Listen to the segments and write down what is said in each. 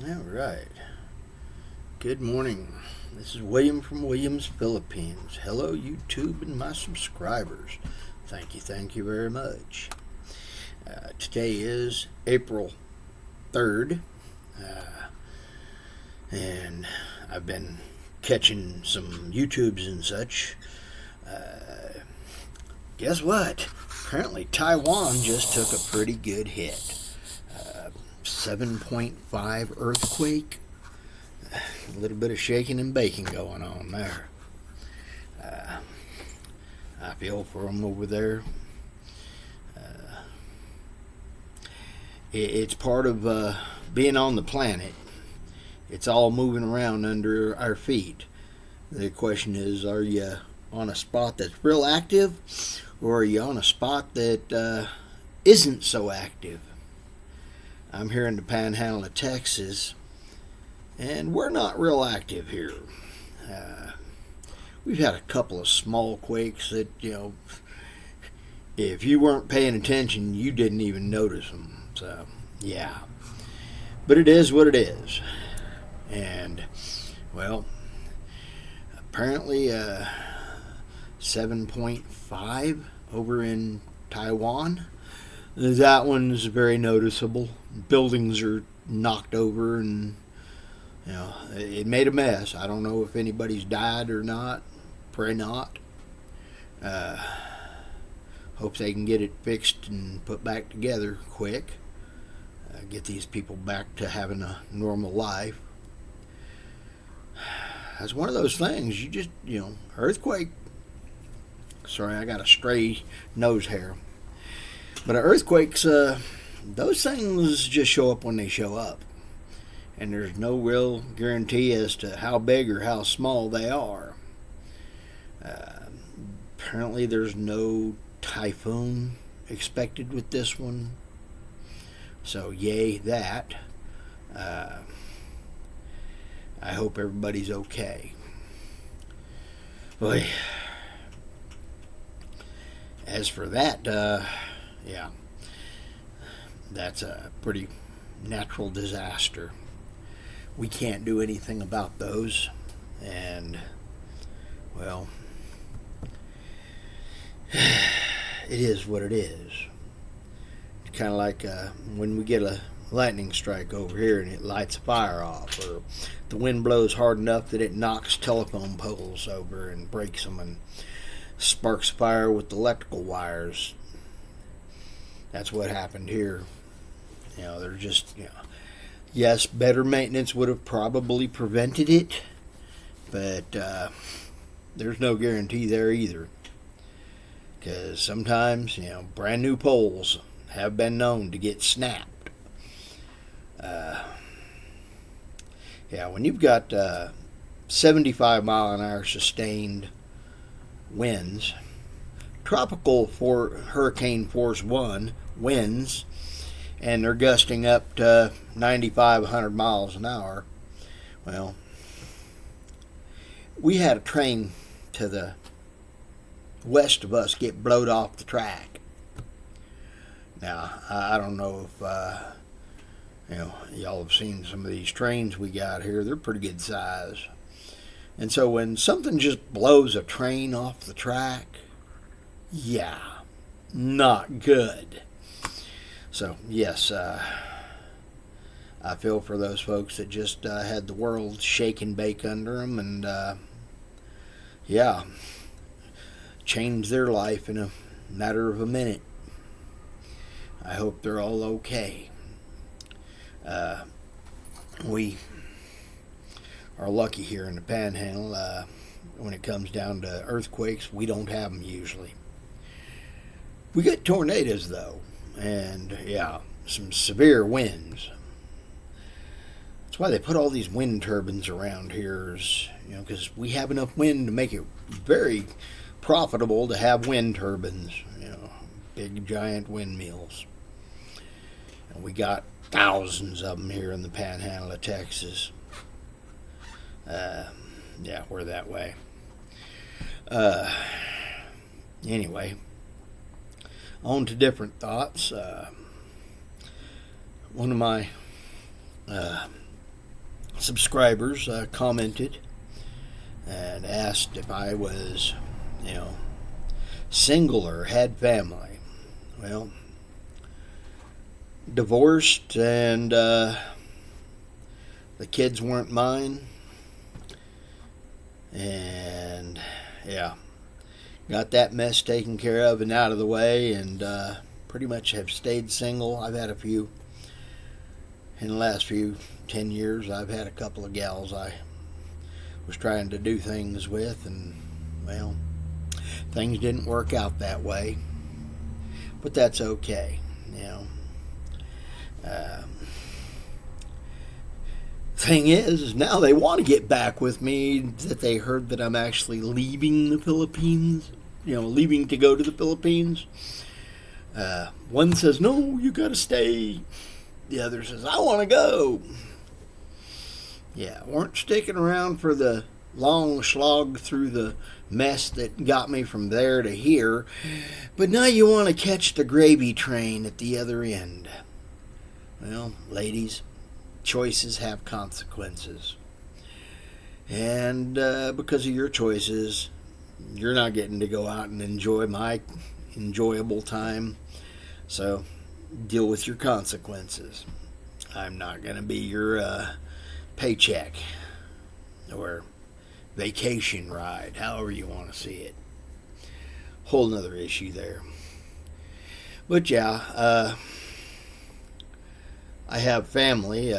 All right. Good morning. This is William from Williams, Philippines. Hello, YouTube and my subscribers. Thank you very much. Today is April 3rd, and I've been catching some YouTubes and such. Guess what? Apparently, Taiwan just took a pretty good hit. 7.5 earthquake. A little bit of shaking and baking going on there. I feel for them over there. It's part of being on the planet. It's all moving around under our feet. The question is, are you on a spot that's real active, or are you on a spot that isn't so active? I'm here in the panhandle of Texas, and we're not real active here. We've had a couple of small quakes that, if you weren't paying attention, you didn't even notice them. So, yeah. But it is what it is. And, well, apparently 7.5 over in Taiwan. That one's very noticeable. Buildings are knocked over and it made a mess. I don't know if anybody's died or not. Pray not. Hope they can get it fixed and put back together quick. Get these people back to having a normal life. That's one of those things. You just, earthquake. Sorry, I got a stray nose hair. But earthquakes, those things just show up when they show up. And there's no real guarantee as to how big or how small they are. Apparently there's no typhoon expected with this one. So yay that. I hope everybody's okay. Boy, as for that, yeah, that's a pretty natural disaster. We can't do anything about those, and, well, it is what it is. It's kind of like when we get a lightning strike over here and it lights a fire off, or the wind blows hard enough that it knocks telephone poles over and breaks them and sparks fire with electrical wires. That's what happened here. They're just, yes, better maintenance would have probably prevented it, but there's no guarantee there either. Because sometimes, brand new poles have been known to get snapped. When you've got 75 mile an hour sustained winds, tropical for hurricane force 1 winds, and they're gusting up to 95, 100 miles an hour. Well, we had a train to the west of us get blowed off the track. Now, I don't know if y'all have seen some of these trains we got here. They're pretty good size. And so when something just blows a train off the track, yeah, not good. So, yes, I feel for those folks that just had the world shake and bake under them, and, changed their life in a matter of a minute. I hope they're all okay. We are lucky here in the Panhandle. When it comes down to earthquakes, we don't have them usually. We get tornadoes, though, and, some severe winds. That's why they put all these wind turbines around here, because we have enough wind to make it very profitable to have wind turbines, big giant windmills. And we got thousands of them here in the Panhandle of Texas. We're that way. Anyway, on to different thoughts. One of my subscribers commented and asked if I was, single or had family. Well, divorced, and the kids weren't mine. And yeah, got that mess taken care of and out of the way, and pretty much have stayed single. I've had a few in the last 10 years. I've had a couple of gals I was trying to do things with, and well, things didn't work out that way, but that's okay. Thing is now they want to get back with me, that they heard that I'm actually leaving the Philippines, leaving to go to the Philippines. One says, no, you gotta stay. The other says, I want to go. Yeah, weren't sticking around for the long slog through the mess that got me from there to here, but now you want to catch the gravy train at the other end. Well, ladies, choices have consequences. And because of your choices, you're not getting to go out and enjoy my enjoyable time. So deal with your consequences. I'm not going to be your paycheck or vacation ride, however you want to see it. Whole nother issue there. But yeah, I have family,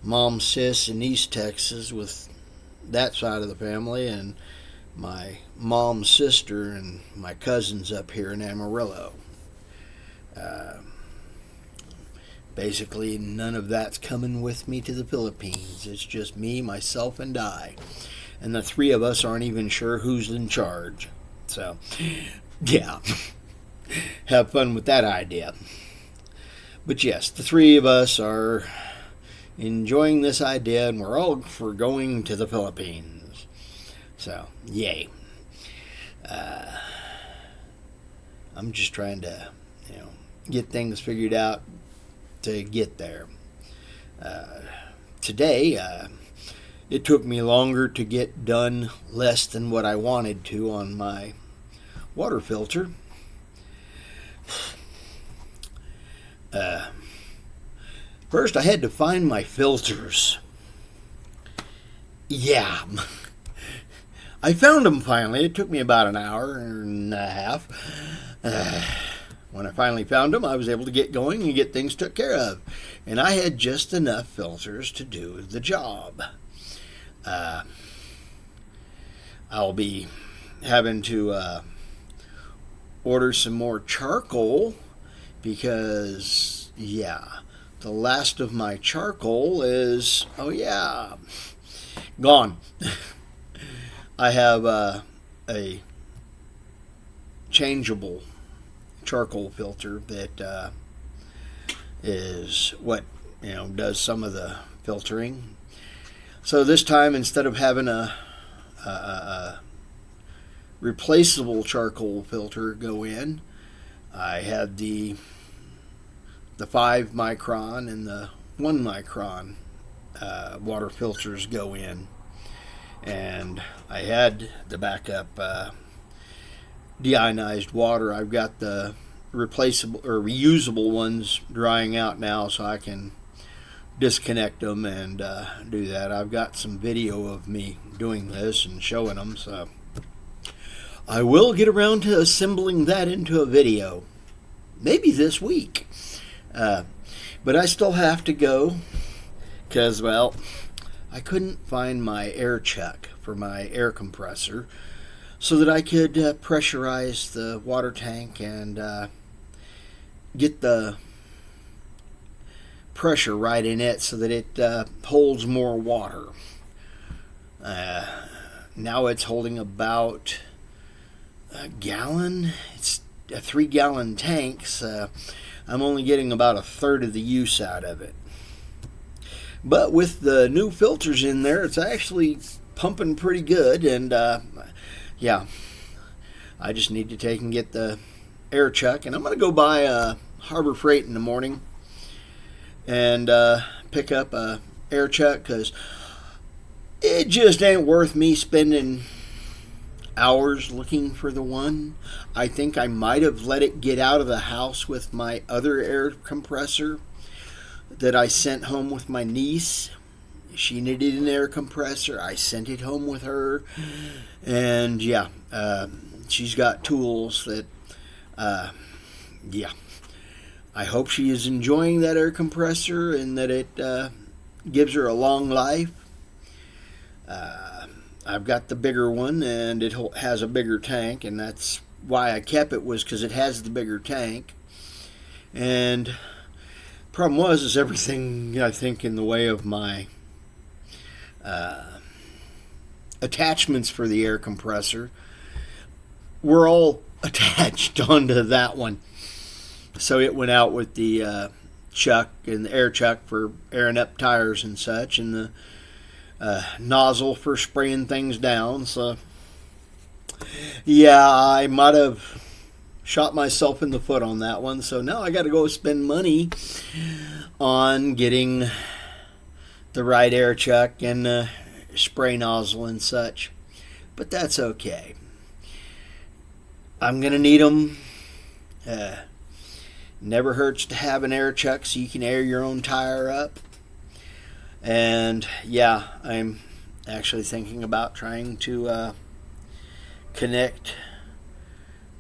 mom, sis in East Texas with that side of the family, and my mom's sister and my cousins up here in Amarillo. Basically, none of that's coming with me to the Philippines. It's just me, myself, and I. And the three of us aren't even sure who's in charge. So, yeah. Have fun with that idea. But yes, the three of us are enjoying this idea, and we're all for going to the Philippines. So, yay. I'm just trying to, get things figured out to get there. Today, it took me longer to get done less than what I wanted to on my water filter. First, I had to find my filters. Yeah. I found them finally. It took me about an hour and a half. When I finally found them, I was able to get going and get things took care of. And I had just enough filters to do the job. I'll be having to order some more charcoal because, the last of my charcoal is, gone. I have a changeable charcoal filter that is what does some of the filtering. So this time, instead of having a replaceable charcoal filter go in, I had the 5 micron and the 1 micron water filters go in, and I had the backup deionized water. I've got the replaceable or reusable ones drying out now, so I can disconnect them and do that. I've got some video of me doing this and showing them, so I will get around to assembling that into a video, maybe this week. But I still have to go because, I couldn't find my air chuck for my air compressor so that I could pressurize the water tank and get the pressure right in it so that it holds more water. Now it's holding about a gallon. It's a 3-gallon tank, so I'm only getting about a third of the use out of it. But with the new filters in there, it's actually pumping pretty good, and I just need to take and get the air chuck, and I'm going to go by Harbor Freight in the morning and pick up a air chuck because it just ain't worth me spending hours looking for the one. I think I might have let it get out of the house with my other air compressor that I sent home with my niece. She needed an air compressor. I sent it home with her. And yeah, she's got tools that, yeah. I hope she is enjoying that air compressor and that it gives her a long life. I've got the bigger one, and it has a bigger tank, and that's why I kept it, was because it has the bigger tank. And problem is everything, I think, in the way of my attachments for the air compressor were all attached onto that one. So it went out with the chuck and the air chuck for airing up tires and such, and the nozzle for spraying things down. So yeah, I might have shot myself in the foot on that one. So now I got to go spend money on getting the right air chuck and spray nozzle and such. But that's okay. I'm gonna need them. Never hurts to have an air chuck so you can air your own tire up. And yeah, I'm actually thinking about trying to connect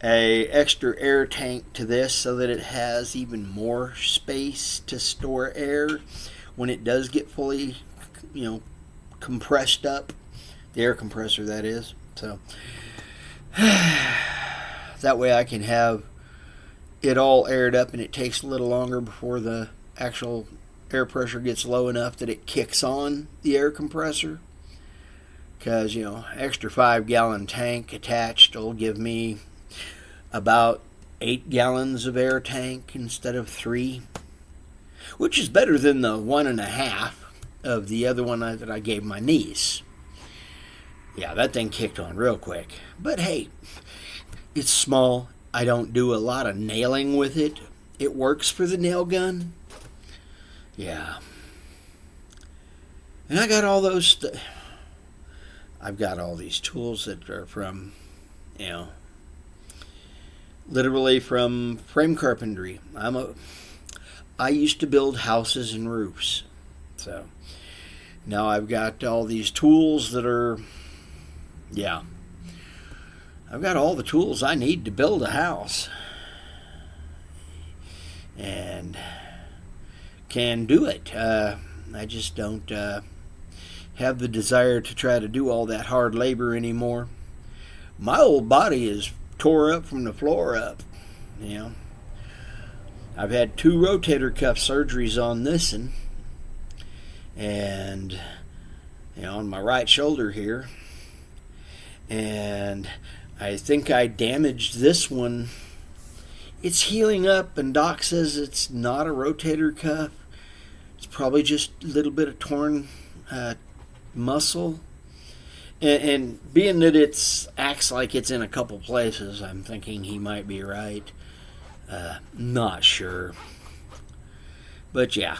a extra air tank to this so that it has even more space to store air when it does get fully, compressed up. The air compressor, that is. So that way I can have it all aired up, and it takes a little longer before the actual air pressure gets low enough that it kicks on the air compressor. Because, extra 5-gallon tank attached will give me about 8 gallons of air tank instead of 3, which is better than the 1.5 of the other one that I gave my niece. Yeah, that thing kicked on real quick. But hey, it's small. I don't do a lot of nailing with it. It works for the nail gun. Yeah. And I got all those I've got all these tools that are from, literally from frame carpentry. I used to build houses and roofs. So now I've got all these tools that are, I've got all the tools I need to build a house. And can do it. I just don't have the desire to try to do all that hard labor anymore. My old body is tore up from the floor up. I've had 2 rotator cuff surgeries on this one, and on my right shoulder here, and I think I damaged this one. It's healing up, and Doc says it's not a rotator cuff. It's probably just a little bit of torn muscle. And being that it acts like it's in a couple places, I'm thinking he might be right. Not sure. But yeah,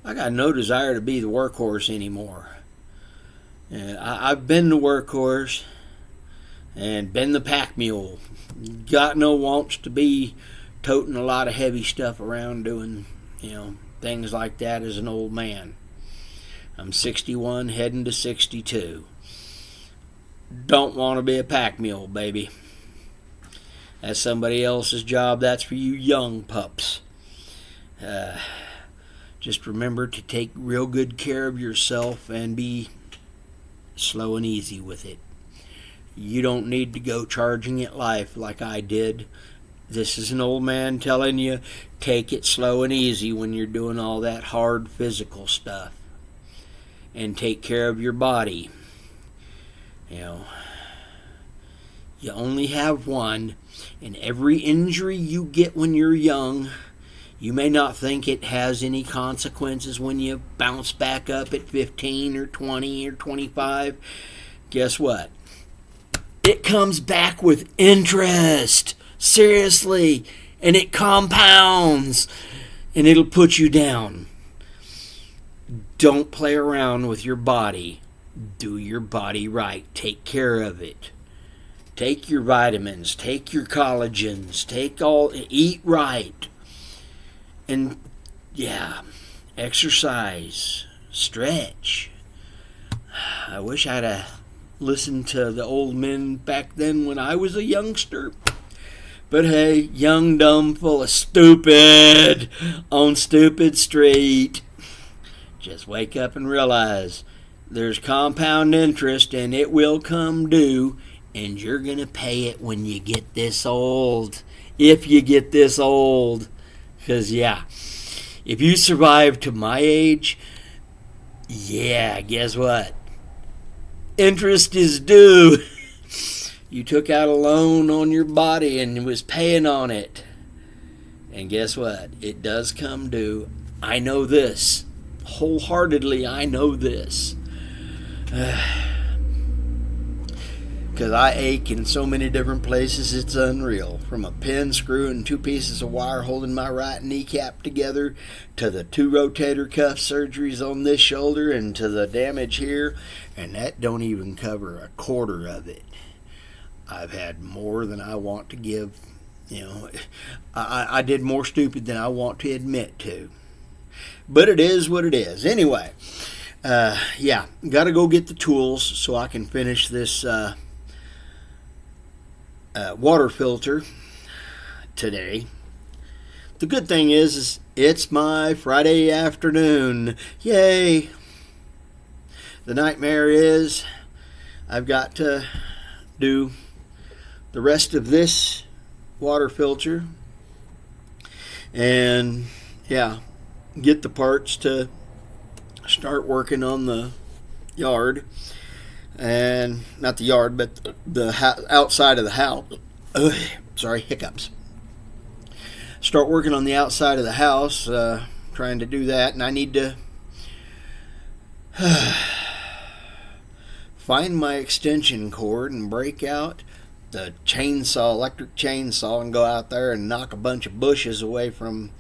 I got no desire to be the workhorse anymore. I've been the workhorse and been the pack mule. Got no wants to be toting a lot of heavy stuff around doing, things like that as an old man. I'm 61, heading to 62. Don't want to be a pack mule, baby. That's somebody else's job. That's for you young pups. Just remember to take real good care of yourself and be slow and easy with it. You don't need to go charging at life like I did. This is an old man telling you, take it slow and easy when you're doing all that hard physical stuff. And take care of your body. You only have one, and every injury you get when you're young, you may not think it has any consequences when you bounce back up at 15 or 20 or 25. Guess what? It comes back with interest. Seriously. And it compounds. and it'll put you down. Don't play around with your body. Do your body right. Take care of it. Take your vitamins. Take your collagens. Eat right. And yeah, exercise. Stretch. I wish I'd listened to the old men back then when I was a youngster. But hey, young, dumb, full of stupid, on stupid street. Just wake up and realize there's compound interest and it will come due, and you're going to pay it when you get this old. If you get this old. Because, yeah, if you survive to my age, yeah, guess what? Interest is due. You took out a loan on your body and was paying on it. And guess what? It does come due. I know this. Wholeheartedly, I know this. Because I ache in so many different places, it's unreal. From a pin, screw, and 2 pieces of wire holding my right kneecap together, to the 2 rotator cuff surgeries on this shoulder, and to the damage here. And that don't even cover a quarter of it. I've had more than I want to give. I did more stupid than I want to admit to. But it is what it is. Anyway, got to go get the tools so I can finish this water filter today. The good thing is it's my Friday afternoon. Yay! The nightmare is I've got to do the rest of this water filter and get the parts to start working on the yard, and not the yard but the outside of the house. Sorry, hiccups. Start working on the outside of the house, trying to do that, and I need to find my extension cord and break out the electric chainsaw, and go out there and knock a bunch of bushes away from,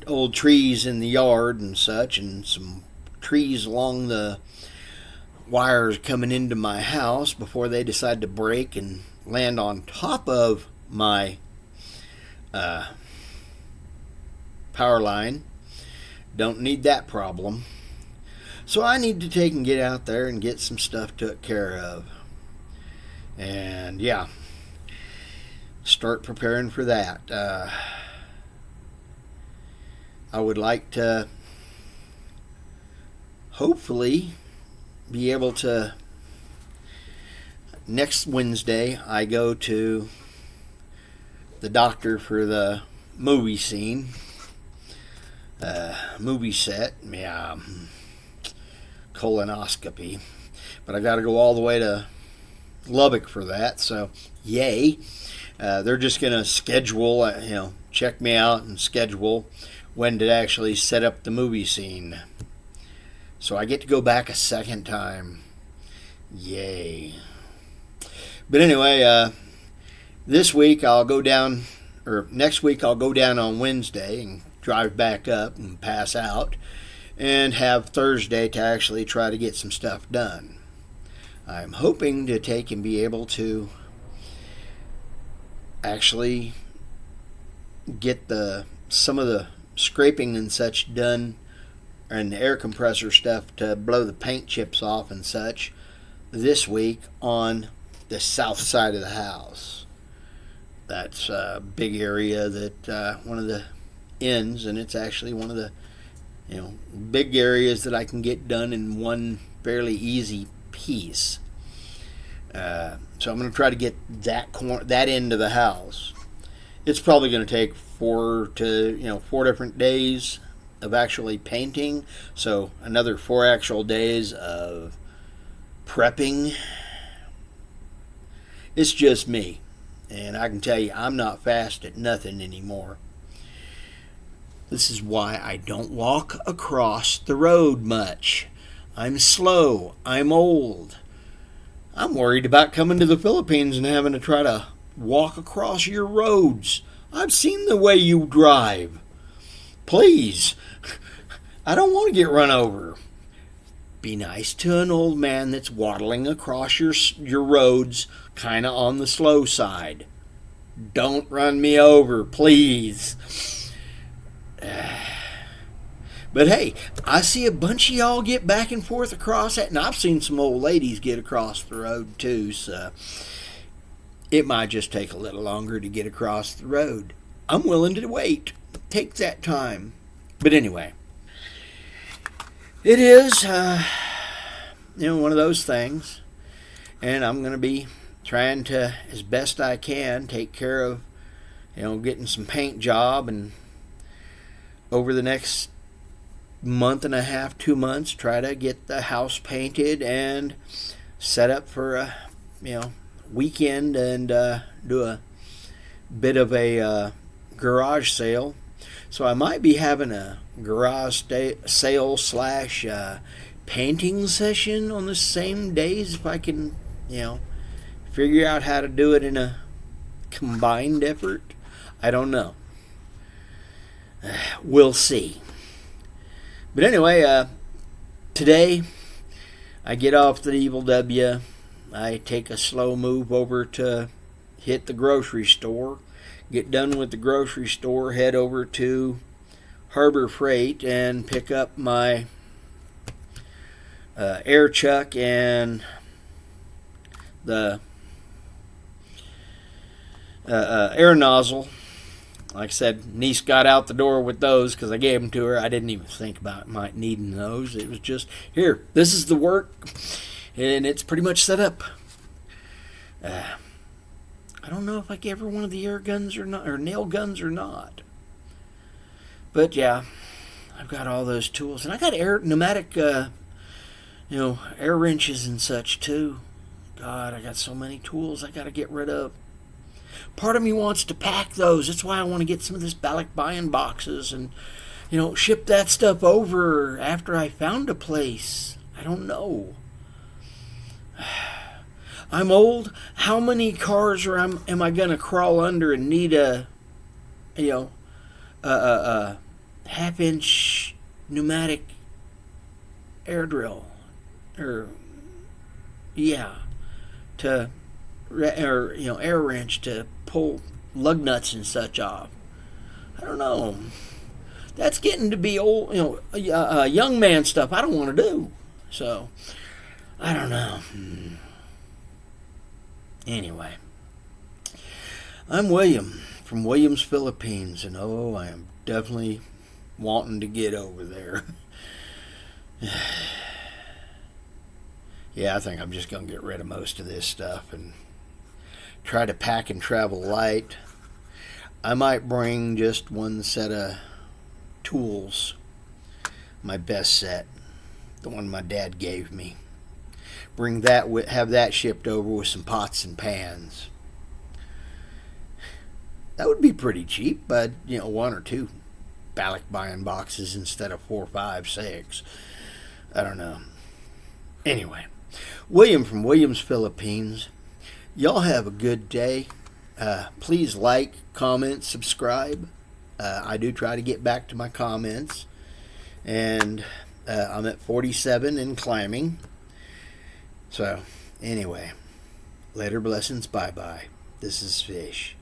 old trees in the yard and such, and some trees along the wires coming into my house before they decide to break and land on top of my power line. Don't need that problem. So I need to take and get out there and get some stuff took care of. And start preparing for that. I would like to hopefully be able to, next Wednesday I go to the doctor for the movie scene, movie set, colonoscopy, but I got to go all the way to Lubbock for that, so yay. They're just going to schedule, check me out and schedule when to actually set up the movie scene. So I get to go back a second time. Yay. But anyway, this week I'll go down, or next week I'll go down on Wednesday and drive back up and pass out, and have Thursday to actually try to get some stuff done. I'm hoping to take and be able to actually get some of the scraping and such done, and the air compressor stuff to blow the paint chips off and such this week on the south side of the house. That's a big area that one of the ends, and it's actually one of the big areas that I can get done in one fairly easy piece. So I'm going to try to get that end of the house. It's probably going to take 4 different days of actually painting, so another 4 actual days of prepping. It's just me, and I can tell you I'm not fast at nothing anymore. This is why I don't walk across the road much. I'm slow. I'm old. I'm worried about coming to the Philippines and having to try to walk across your roads. I've seen the way you drive. Please. I don't want to get run over. Be nice to an old man that's waddling across your roads kind of on the slow side. Don't run me over, please. But hey, I see a bunch of y'all get back and forth across that, and I've seen some old ladies get across the road too, so it might just take a little longer to get across the road. I'm willing to wait. Take that time. But anyway, it is, one of those things, and I'm going to be trying to, as best I can, take care of, getting some paint job, and over the next month and a half, 2 months, try to get the house painted and set up for a weekend and do a bit of a garage sale. So I might be having a garage sale slash painting session on the same days if I can figure out how to do it in a combined effort. I don't know. We'll see. But anyway, today I get off the Evil W. I take a slow move over to hit the grocery store. Get done with the grocery store, head over to Harbor Freight and pick up my air chuck and the air nozzle. Like I said, niece got out the door with those because I gave them to her. I didn't even think about needing those. It was just, here, this is the work, and it's pretty much set up. I don't know if I gave her one of the air guns or not, or nail guns or not. But yeah, I've got all those tools, and I got pneumatic, air wrenches and such too. God, I got so many tools I got to get rid of. Part of me wants to pack those. That's why I want to get some of this Balak buying boxes and, ship that stuff over after I found a place. I don't know. I'm old. How many cars am I going to crawl under and need a half-inch pneumatic air drill? Or, yeah, air wrench to pull lug nuts and such off. I don't know. That's getting to be old, young man stuff I don't want to do. So, I don't know. Anyway, I'm William from Williams, Philippines, and I am definitely wanting to get over there. Yeah, I think I'm just going to get rid of most of this stuff and try to pack and travel light. I might bring just one set of tools, my best set, the one my dad gave me. Bring that, have that shipped over with some pots and pans. That would be pretty cheap, but 1 or 2 Balak buying boxes instead of 4, 5, 6. I don't know. Anyway, William from Williams, Philippines. Y'all have a good day. Please like, comment, subscribe. I do try to get back to my comments. And I'm at 47 and climbing. So, anyway, later blessings, bye-bye. This is Fish,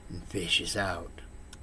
and Fish is out.